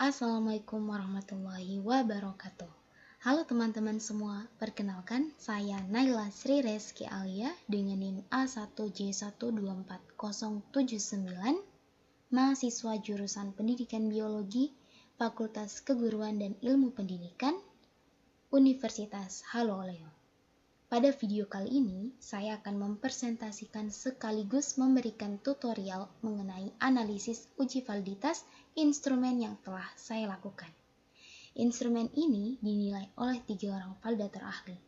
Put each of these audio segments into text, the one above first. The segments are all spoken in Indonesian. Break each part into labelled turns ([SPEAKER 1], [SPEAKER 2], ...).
[SPEAKER 1] Assalamualaikum warahmatullahi wabarakatuh. Halo teman-teman semua, perkenalkan saya Naila Sri Reski Alia dengan NIM A1J124079, mahasiswa jurusan Pendidikan Biologi, Fakultas Keguruan dan Ilmu Pendidikan, Universitas Haloleo. Pada video kali ini, saya akan mempresentasikan sekaligus memberikan tutorial mengenai analisis uji validitas instrumen yang telah saya lakukan. Instrumen ini dinilai oleh 3 orang validator ahli.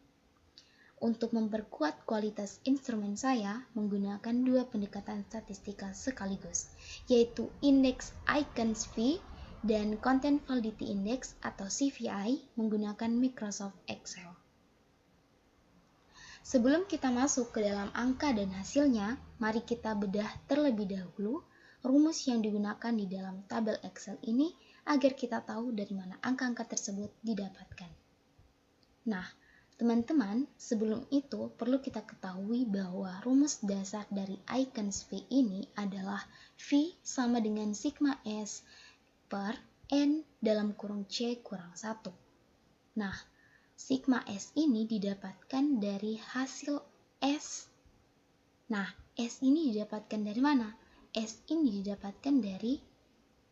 [SPEAKER 1] Untuk memperkuat kualitas instrumen saya menggunakan 2 pendekatan statistika sekaligus, yaitu Index Icons V dan Content Validity Index atau CVI menggunakan Microsoft Excel. Sebelum kita masuk ke dalam angka dan hasilnya, mari kita bedah terlebih dahulu rumus yang digunakan di dalam tabel Excel ini agar kita tahu dari mana angka-angka tersebut didapatkan. Nah, teman-teman, sebelum itu perlu kita ketahui bahwa rumus dasar dari Icons V ini adalah V sama dengan sigma S per N dalam kurung C kurang 1. Nah, sigma S ini didapatkan dari hasil S. Nah, S ini didapatkan dari mana? S ini didapatkan dari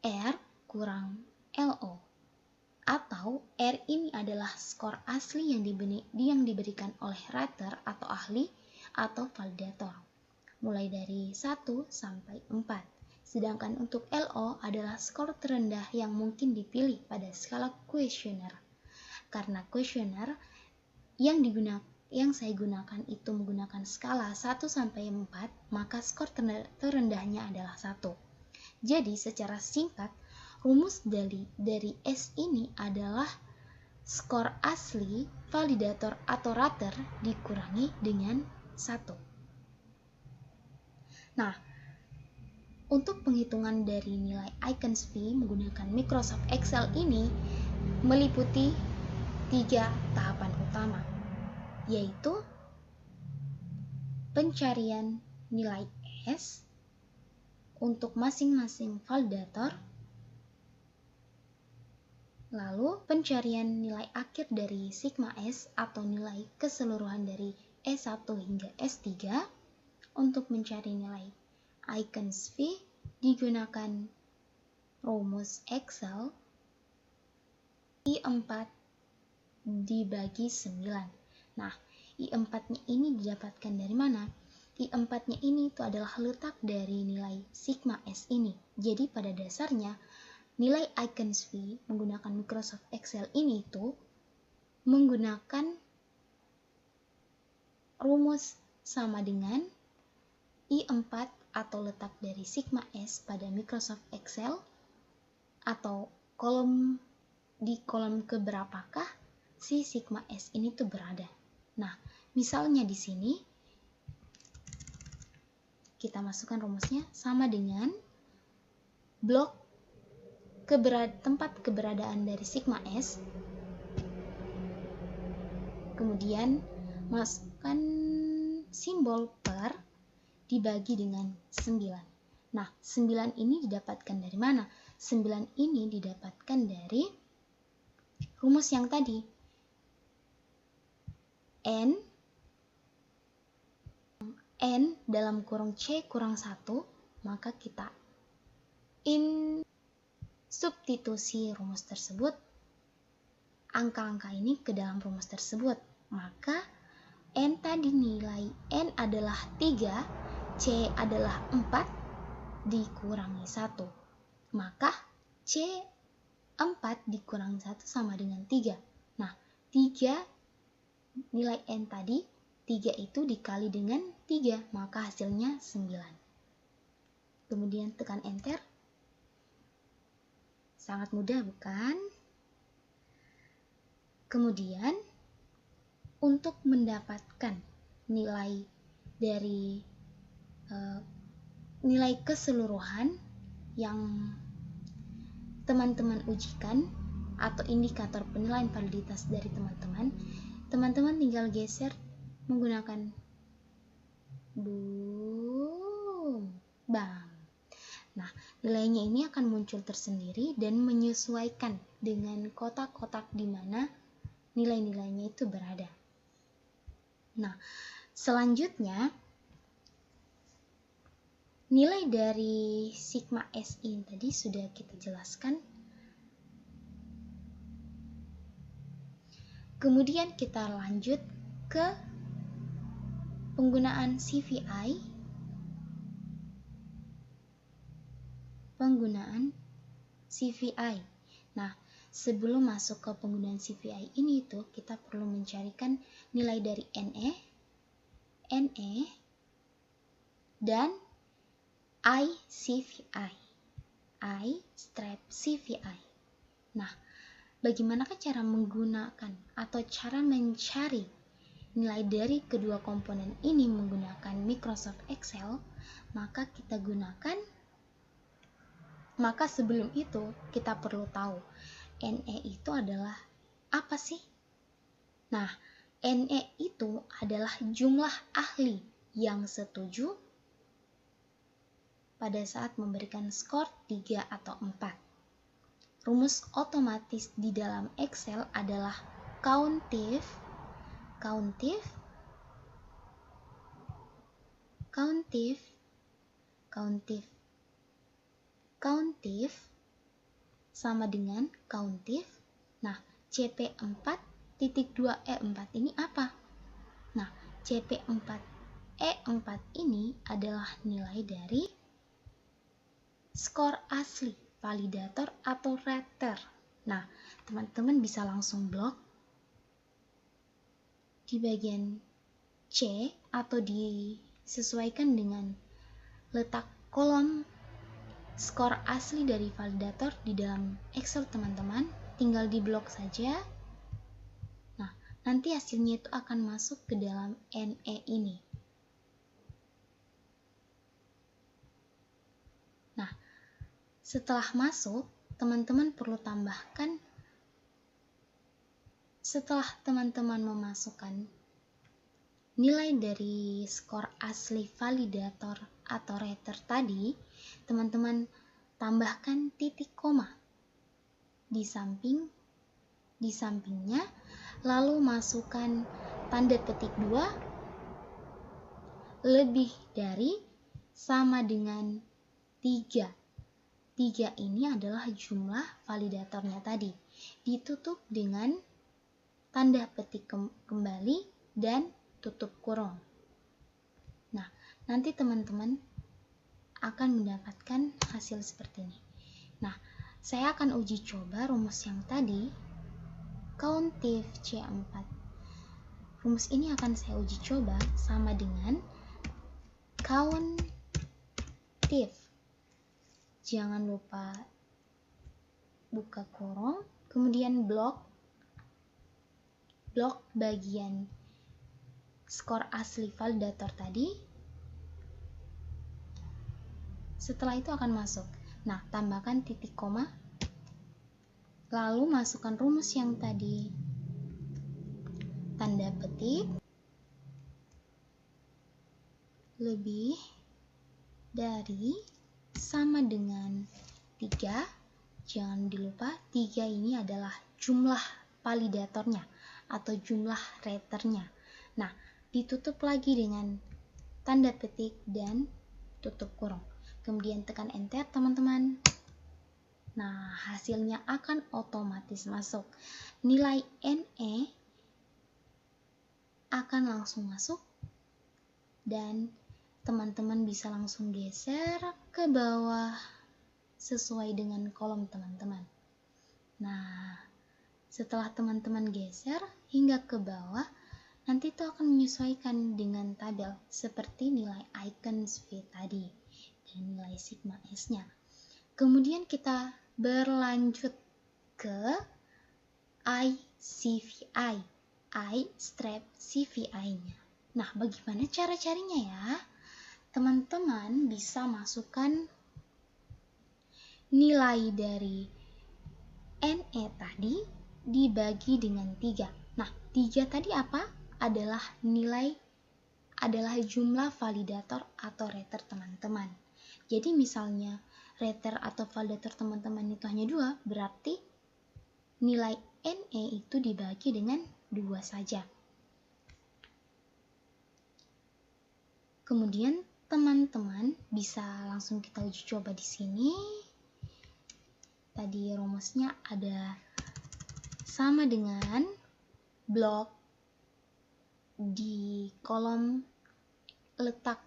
[SPEAKER 1] R kurang LO. Atau R ini adalah skor asli yang diberikan oleh writer atau ahli atau validator, mulai dari 1 sampai 4. Sedangkan untuk LO adalah skor terendah yang mungkin dipilih pada skala kuesioner. Karena kuesioner yang saya gunakan itu menggunakan skala 1 sampai 4, maka skor terendahnya adalah 1. Jadi secara singkat, rumus dari S ini adalah skor asli validator atau writer dikurangi dengan 1. Nah, untuk penghitungan dari nilai Icons V menggunakan Microsoft Excel ini meliputi 3 tahapan utama, yaitu pencarian nilai S untuk masing-masing validator, lalu pencarian nilai akhir dari sigma S atau nilai keseluruhan dari S1 hingga S3. Untuk mencari nilai Icons V digunakan rumus Excel I4 dibagi 9. Nah, I4-nya ini didapatkan dari mana? I4-nya ini itu adalah letak dari nilai sigma S ini. Jadi pada dasarnya nilai Icons V menggunakan Microsoft Excel ini itu menggunakan rumus sama dengan I4 atau letak dari sigma S pada Microsoft Excel atau di kolom keberapakah si sigma S ini tuh berada. Nah, misalnya di sini kita masukkan rumusnya sama dengan blok tempat keberadaan dari sigma S. Kemudian masukkan simbol per dibagi dengan 9. Nah, 9 ini didapatkan dari mana? 9 ini didapatkan dari rumus yang tadi. N dalam kurung C kurang 1, maka kita substitusi rumus tersebut, angka-angka ini ke dalam rumus tersebut. Maka N tadi nilai N adalah 3, C adalah 4 dikurangi 1. Maka C 4 dikurangi 1 sama dengan 3. Nah, 3 nilai N tadi, 3 itu dikali dengan 3, maka hasilnya 9. Kemudian tekan enter. Sangat mudah bukan? Kemudian untuk mendapatkan nilai dari nilai keseluruhan yang teman-teman ujikan atau indikator penilaian validitas dari teman-teman tinggal geser menggunakan bam. Nah, nilainya ini akan muncul tersendiri dan menyesuaikan dengan kotak-kotak di mana nilai-nilainya itu berada. Nah, selanjutnya nilai dari sigma S ini tadi sudah kita jelaskan. Kemudian kita lanjut ke penggunaan CVI. Nah, sebelum masuk ke penggunaan CVI ini kita perlu mencarikan nilai dari NE, dan I-CVI, I-CVI. Nah, bagaimanakah cara menggunakan atau cara mencari nilai dari kedua komponen ini menggunakan Microsoft Excel? Maka sebelum itu kita perlu tahu NE itu adalah apa sih? Nah, NE itu adalah jumlah ahli yang setuju pada saat memberikan skor 3 atau 4. Rumus otomatis di dalam Excel adalah countif sama dengan countif. Nah, CP4.2E4 ini apa? Nah, CP4E4 ini adalah nilai dari skor asli, validator atau rater. Nah, teman-teman bisa langsung blok di bagian C atau disesuaikan dengan letak kolom skor asli dari validator di dalam Excel teman-teman, tinggal di blok saja. Nah, nanti hasilnya itu akan masuk ke dalam NE ini. Nah, setelah masuk, teman-teman perlu tambahkan, setelah teman-teman memasukkan nilai dari skor asli validator atau rater tadi, teman-teman tambahkan titik koma di sampingnya, lalu masukkan tanda petik 2 lebih dari sama dengan 3. 3 ini adalah jumlah validatornya tadi, ditutup dengan tanda petik kembali dan tutup kurung. Nah, nanti teman-teman akan mendapatkan hasil seperti ini. Nah, saya akan uji coba rumus yang tadi, countif C4. Rumus ini akan saya uji coba sama dengan countif. Jangan lupa buka kurung, kemudian blok bagian skor asli validator tadi. Setelah itu akan masuk. Nah, tambahkan titik koma, lalu masukkan rumus yang tadi, tanda petik lebih dari sama dengan 3. Jangan dilupa 3 ini adalah jumlah validatornya atau jumlah raternya. Nah, ditutup lagi dengan tanda petik dan tutup kurung. Kemudian tekan enter teman-teman. Nah, hasilnya akan otomatis masuk. Nilai NE akan langsung masuk dan teman-teman bisa langsung geser ke bawah sesuai dengan kolom teman-teman. Nah, setelah teman-teman geser hingga ke bawah, nanti itu akan menyesuaikan dengan tabel seperti nilai icon V tadi dan nilai sigma S-nya. Kemudian kita berlanjut ke I-CVI-nya. Nah, bagaimana cara carinya ya? Teman-teman bisa masukkan nilai dari NE tadi dibagi dengan 3. Nah, 3 tadi apa? Adalah jumlah validator atau rater teman-teman. Jadi misalnya rater atau validator teman-teman itu hanya 2, berarti nilai NE itu dibagi dengan 2 saja. Kemudian teman-teman bisa langsung kita uji coba di sini. Tadi rumusnya ada sama dengan blok di kolom letak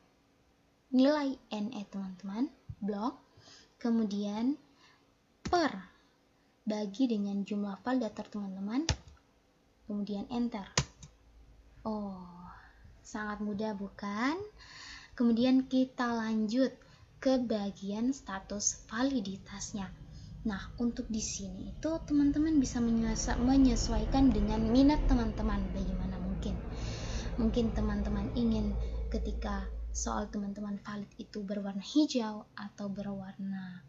[SPEAKER 1] nilai NE teman-teman, blok, kemudian per bagi dengan jumlah validator teman-teman, kemudian enter. Oh, sangat mudah bukan? Kemudian kita lanjut ke bagian status validitasnya. Nah, untuk di sini itu teman-teman bisa menyesuaikan dengan minat teman-teman bagaimana mungkin. Mungkin teman-teman ingin ketika soal teman-teman valid itu berwarna hijau atau berwarna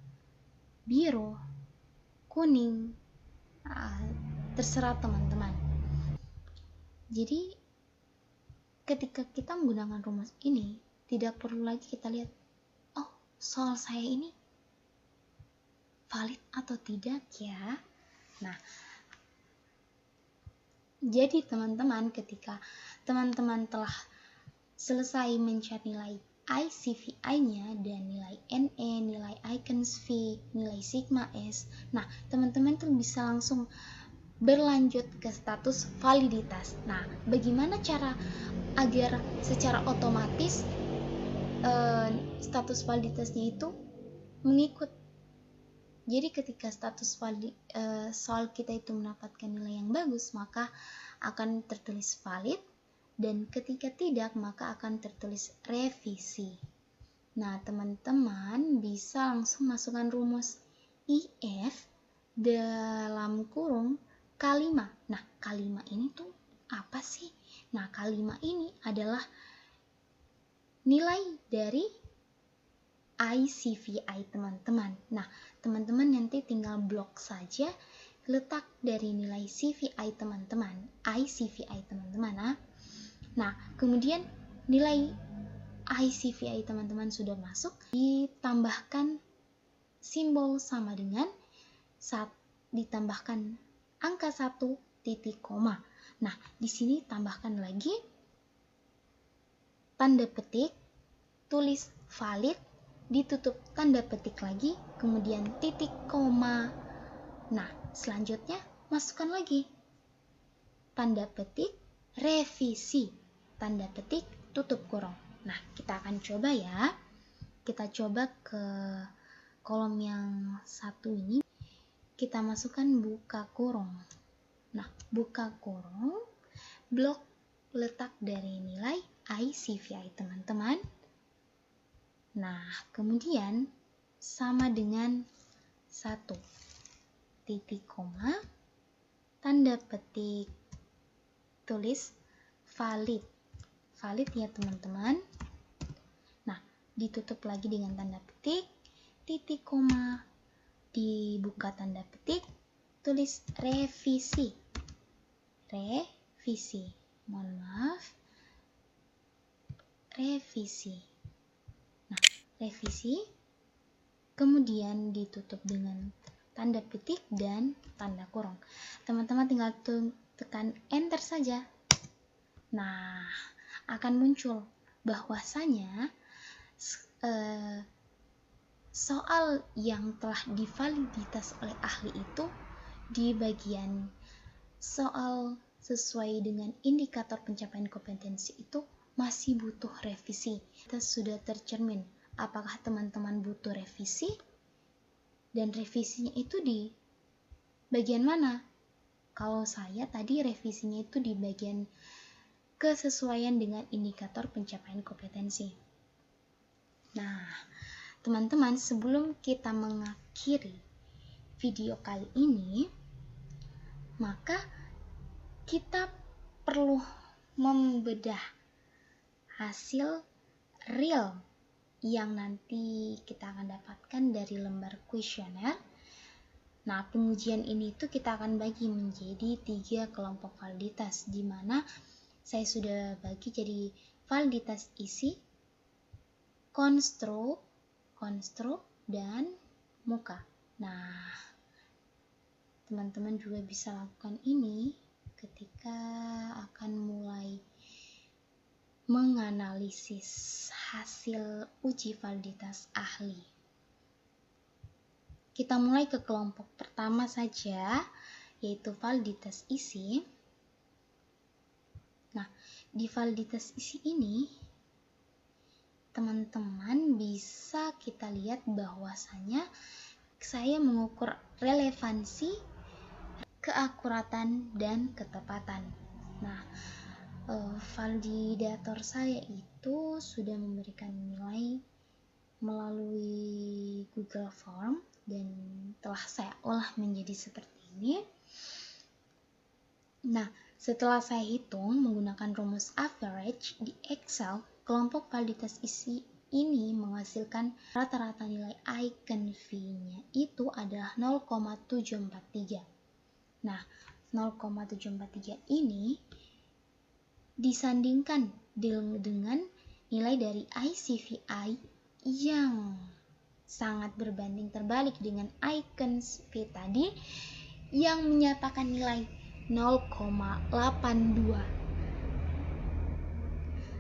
[SPEAKER 1] biru, kuning, terserah teman-teman. Jadi ketika kita menggunakan rumus ini, tidak perlu lagi kita lihat, oh soal saya ini valid atau tidak ya. Nah, jadi teman-teman ketika teman-teman telah selesai mencari nilai ICVI-nya dan nilai NE, nilai Icons V, nilai Sigma S, nah teman-teman tuh bisa langsung berlanjut ke status validitas. Nah, bagaimana cara agar secara otomatis status validitasnya itu mengikut. Jadi ketika status soal kita itu mendapatkan nilai yang bagus, maka akan tertulis valid, dan ketika tidak, maka akan tertulis revisi. Nah, teman-teman bisa langsung masukkan rumus IF dalam kurung K5. Nah, K5 ini tuh apa sih? Nah, K5 ini adalah nilai dari ICVI teman-teman. Nah, teman-teman nanti tinggal blok saja letak dari nilai CVI teman-teman, ICVI teman-teman. Nah, kemudian nilai ICVI teman-teman sudah masuk, ditambahkan simbol sama dengan ditambahkan angka 1 titik koma. Nah, di sini tambahkan lagi tanda petik, tulis valid, ditutup tanda petik lagi, kemudian titik koma. Nah, selanjutnya masukkan lagi tanda petik, revisi, tanda petik, tutup kurung. Nah, kita akan coba ya. Kita coba ke kolom yang satu ini. Kita masukkan buka kurung. Nah, buka kurung, blok letak dari nilai ICVI teman-teman. Nah, kemudian sama dengan 1 titik koma, tanda petik, tulis valid. Valid ya teman-teman. Nah, ditutup lagi dengan tanda petik, titik koma, dibuka tanda petik, tulis revisi. Revisi. Mohon maaf. Revisi. Nah, revisi. Kemudian ditutup dengan tanda petik dan tanda kurung. Teman-teman tinggal tekan enter saja. Nah, akan muncul bahwasanya soal yang telah divaliditas oleh ahli itu di bagian soal sesuai dengan indikator pencapaian kompetensi itu masih butuh revisi. Kita sudah tercermin apakah teman-teman butuh revisi, dan revisinya itu di bagian mana? Kalau saya tadi revisinya itu di bagian kesesuaian dengan indikator pencapaian kompetensi. Nah, teman-teman, sebelum kita mengakhiri video kali ini, maka kita perlu membedah hasil real yang nanti kita akan dapatkan dari lembar kuesioner. Nah, pengujian ini tuh kita akan bagi menjadi 3 kelompok validitas, di mana saya sudah bagi jadi validitas isi, konstruk, dan muka. Nah, teman-teman juga bisa lakukan ini ketika akan mulai menganalisis hasil uji validitas ahli. Kita mulai ke kelompok pertama saja, yaitu validitas isi. Nah, di validitas isi ini, teman-teman bisa kita lihat bahwasanya saya mengukur relevansi, keakuratan, dan ketepatan. Nah, validator saya itu sudah memberikan nilai melalui Google Form dan telah saya olah menjadi seperti ini. Nah, setelah saya hitung menggunakan rumus average di Excel, kelompok validitas isi ini menghasilkan rata-rata nilai eigenvalue-nya itu adalah 0,743. Nah, 0,743 ini disandingkan dengan nilai dari ICVI yang sangat berbanding terbalik dengan eigensv tadi yang menyatakan nilai 0,82.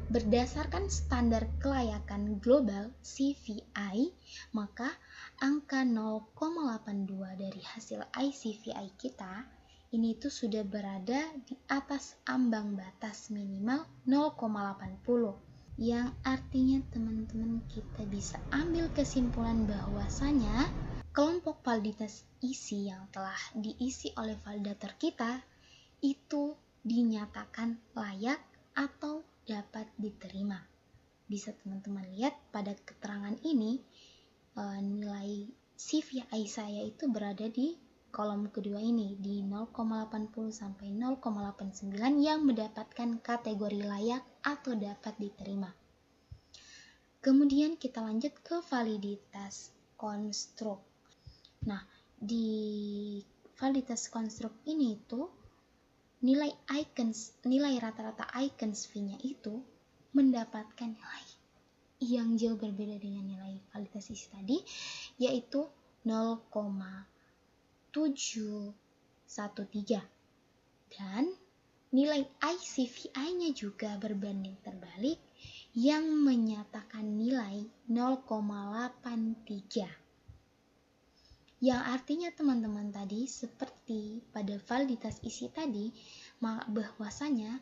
[SPEAKER 1] Berdasarkan standar kelayakan global CVI, maka angka 0,82 dari hasil ICVI kita ini tuh sudah berada di atas ambang batas minimal 0,80, yang artinya teman-teman kita bisa ambil kesimpulan bahwasanya kelompok validitas isi yang telah diisi oleh validator kita itu dinyatakan layak atau dapat diterima. Bisa teman-teman lihat pada keterangan ini, nilai CVI saya itu berada di kolom kedua ini, di 0,80 sampai 0,89 yang mendapatkan kategori layak atau dapat diterima. Kemudian kita lanjut ke validitas konstruk. Nah, di validitas konstruk ini itu nilai rata-rata eigensv-nya itu mendapatkan nilai yang jauh berbeda dengan nilai validitas isi tadi, yaitu 0,713, dan nilai ICVI-nya juga berbanding terbalik yang menyatakan nilai 0,83. Yang artinya teman-teman tadi seperti pada validitas isi tadi, bahwasanya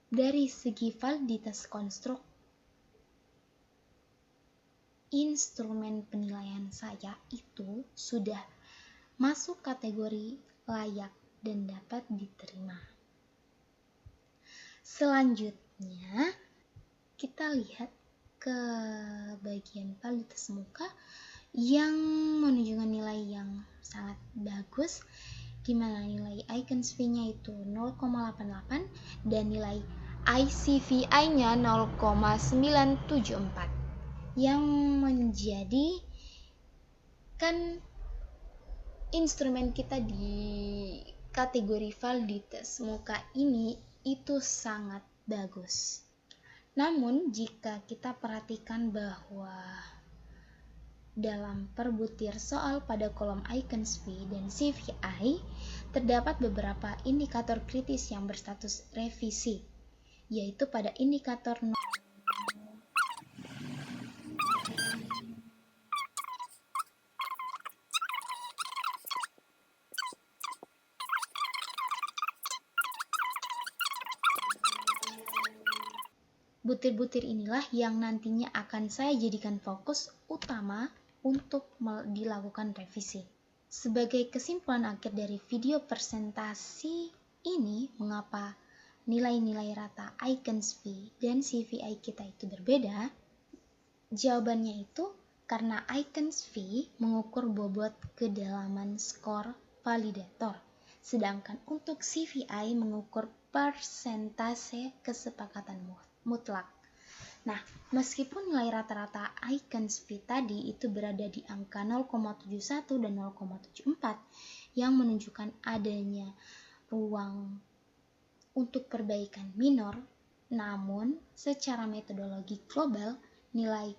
[SPEAKER 1] dari segi validitas konstruk, instrumen penilaian saya itu sudah masuk kategori layak dan dapat diterima. Selanjutnya kita lihat ke bagian validitas muka yang menunjukkan nilai yang sangat bagus, di mana nilai eigensv-nya itu 0,88 dan nilai ICVI-nya 0,974, yang menjadi kan instrumen kita di kategori validitas muka ini itu sangat bagus. Namun jika kita perhatikan bahwa dalam perbutir soal pada kolom eigensv dan CVI terdapat beberapa indikator kritis yang berstatus revisi, yaitu pada indikator butir-butir inilah yang nantinya akan saya jadikan fokus utama untuk dilakukan revisi. Sebagai kesimpulan akhir dari video presentasi ini, mengapa nilai-nilai rata eigensv dan CVI kita itu berbeda? Jawabannya itu karena eigensv mengukur bobot kedalaman skor validator, sedangkan untuk CVI mengukur persentase kesepakatan mutlak. Nah, meskipun nilai rata-rata eigensv tadi itu berada di angka 0,71 dan 0,74 yang menunjukkan adanya ruang untuk perbaikan minor, namun secara metodologi global nilai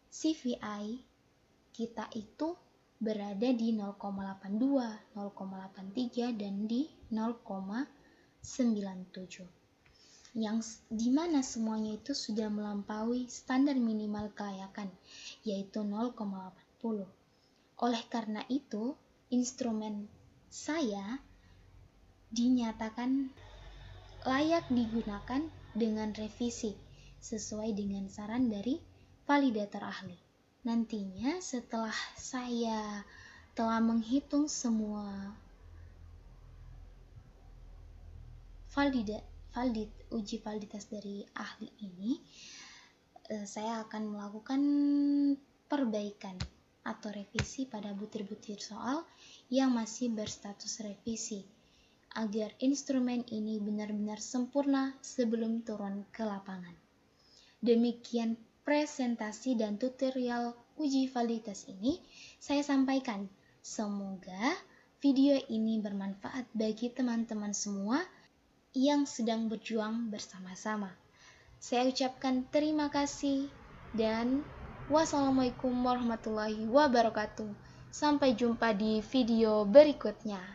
[SPEAKER 1] CVI kita itu berada di 0,82, 0,83, dan di 0,97. Yang dimana semuanya itu sudah melampaui standar minimal kelayakan, yaitu 0,80. Oleh karena itu, instrumen saya dinyatakan layak digunakan dengan revisi sesuai dengan saran dari validator ahli. Nantinya setelah saya telah menghitung semua uji validitas dari ahli ini, saya akan melakukan perbaikan atau revisi pada butir-butir soal yang masih berstatus revisi, agar instrumen ini benar-benar sempurna sebelum turun ke lapangan. Demikian presentasi dan tutorial uji validitas ini saya sampaikan. Semoga video ini bermanfaat bagi teman-teman semua yang sedang berjuang bersama-sama. Saya ucapkan terima kasih dan wassalamualaikum warahmatullahi wabarakatuh. Sampai jumpa di video berikutnya.